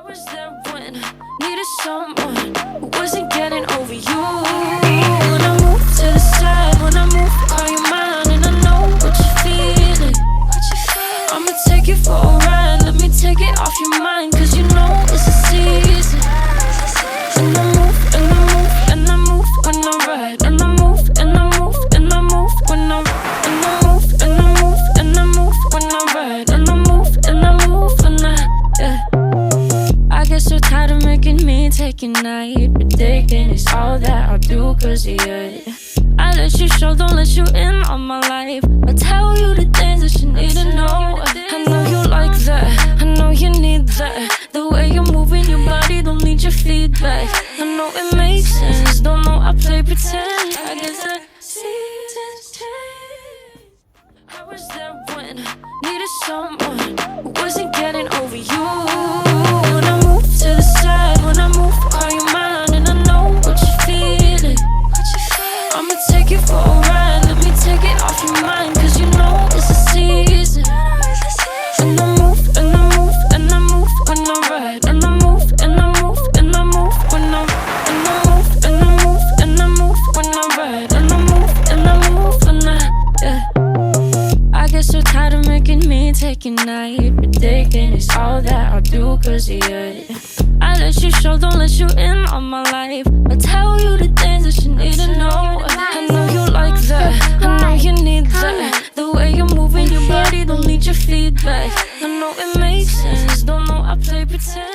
was there when I needed someone who wasn't getting over you. When I move to the side, when I move, call you mine, and I know what you're feeling. I'ma take you for a ride, let me take it off your mind, cause you know it's a season. And I move, and I move, and I move when I ride, and I move, and I move, and I move when I ride, and I move, and I move, and I move when I ride, and I move, and I move when I get so tired of making me take your night, predicting it's all that I'll do cause of you. I let you show, don't let you in on my life. I tell you the things that you need to know. I know you like that, I know you need that. The way you're moving your body, don't need your feedback. I know it makes sense, don't know I play pretend. I guess the seasons change. I was there when I needed someone who wasn't getting over you. When I move to the side, when I move, call you mine, and I know what you're feeling. I'ma take you for a ride, let me take it off your mind, cause you know it's a season. And I move, and I move, and I move when I ride, and I move, and I move, and I move when I ride, and I move, and I move, and I move when I ride, and I move, and I move when I get so tired of making me take your night, predicting it's all that I'll do cause of you. I let you show, don't let you in on my life. I tell you the things that you need to know. I know you like that, I know you need that. The way you're moving your body, don't need your feedback. I know it makes sense, don't know I play pretend.